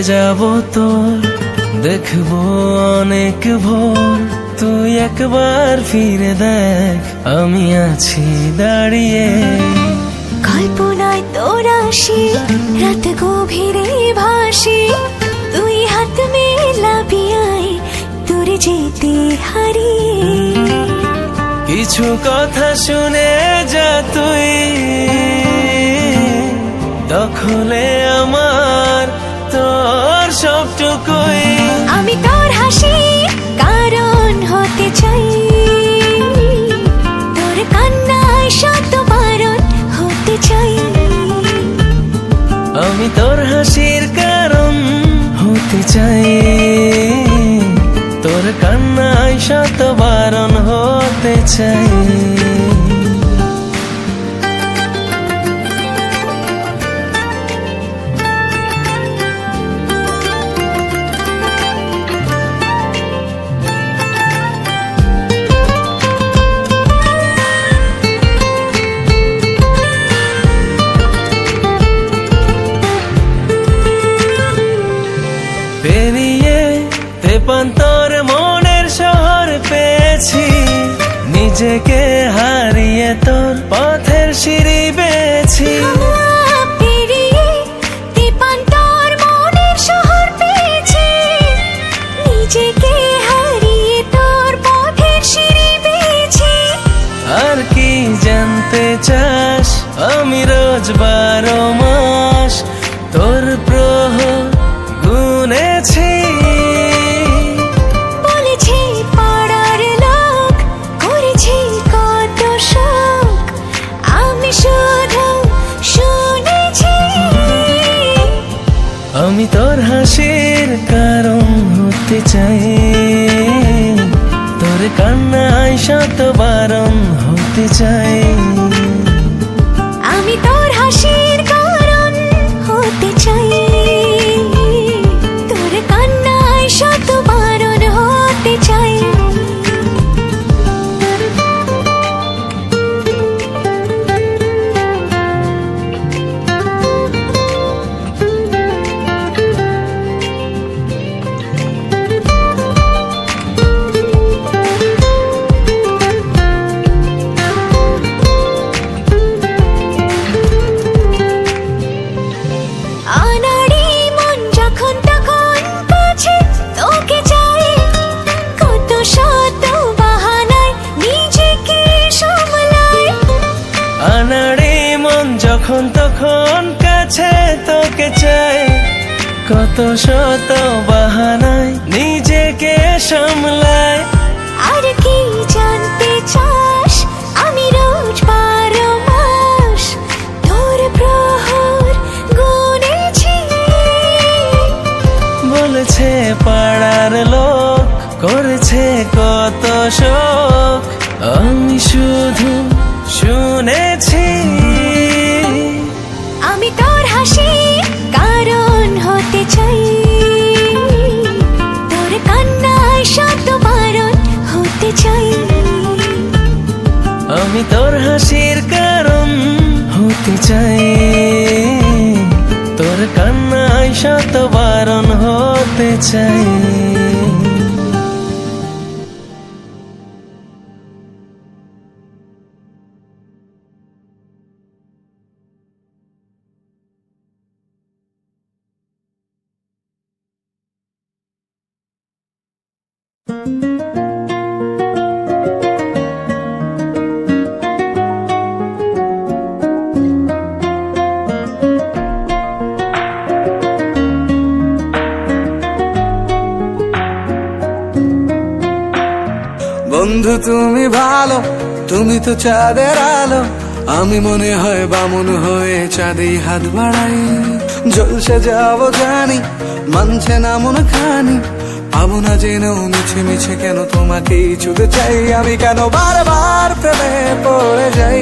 যাব তোর, দেখবো অনেক ভোর। তুই একবার ফিরে দেখ, আমি আছি দাঁড়িয়ে। কল্পনায় তোর আসি, রাত গভীরে ভাসি, তুই হাত মেলাবি আয় দূরে যেতে হারিয়ে। কিছু কথা শুনে যা তুই, দখলে আমার তোর সবটুকুই। আমি তোর হাসি কারণ হতে চাই, তোর কান্নায় শত বারণ হতে চাই। আমি তোর হাসির কারণ হতে চাই, তোর কান্নায় শত বারণ হতে চাই। পেরিয়ে তেপান্তর মনের শহর পেয়েছি, নিজেকে হারিয়ে তোর পথের সিঁড়ি বেয়েছি। পেরিয়ে তেপান্তর মনের শহর পেয়েছি, নিজেকে হারিয়ে তোর পথের সিঁড়ি বেয়েছি। আর কি জানতে চাস, আমি রোজ 12 মাস তোর প্রহর গুনেছি। বলেছি পাড়ার লোক, করেছি কত শোক, আমি শুধু শুনেছি। আমি তোর হাসির কারণ হতে চাই, তোর কান্নায় শত বারণ হতে চাই। আমি তোর হাসির কারণ হতে চাই, তোর কান্নায় শত বারণ হতে চাই। আনাড়ি মন যখন তখন কাছে তোকে চাই, কত শত বাহানায় নিজেকে সামলাই। আনাড়ি মন যখন তখন কাছে তোকে চাই, কত শত বাহানায় নিজেকে সামলায়। আর কি জানতে চাস, আমি রোজ 12 মাস তোর প্রহর গুনেছি। বলেছে পাড়ার লোক, করেছে কত শোক, আমি শুধু শুনেছি। আমি তোর হাসি কারণ হতে চাই, তোর কান্নায় শত বারণ হতে চাই। আমি তোর হাসির কারণ হতে চাই, তোর কান্নায় শত বারণ হতে চাই। বন্ধু তুমি ভালো, তুমি তো চাঁদের আলো, আমি মনে হয় বামুন হয়ে চাঁদে হাত বাড়াই। জলসে যাবো জানি, মানছে না মন খানি, পাবো না জেনেও মিছে মিছে কেন তোমাকেই ছুঁতে চাই। আমি কেন বারবার প্রেমে পড়ে যাই,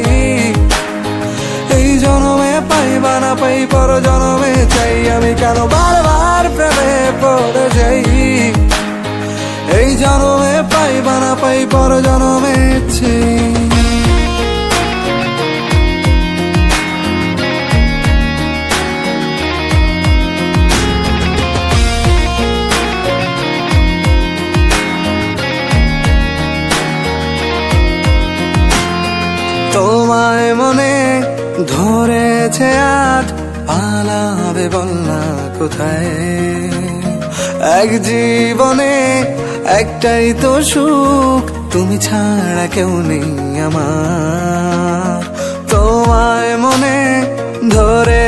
এই জনমে পাই বা না পাই পর জনমে চাই। আমি কেন বারবার প্রেমে পড়ে যাই, এই জনমে পাই বা না পাই পর জনমে চাই। জীবনে ধরেছে আজ, পালাবে বল না কোথায়? এক জীবনে একটাই তো সুখ, তুমি ছাড়া কেউ নেই আমার। তোমায় মনে ধরে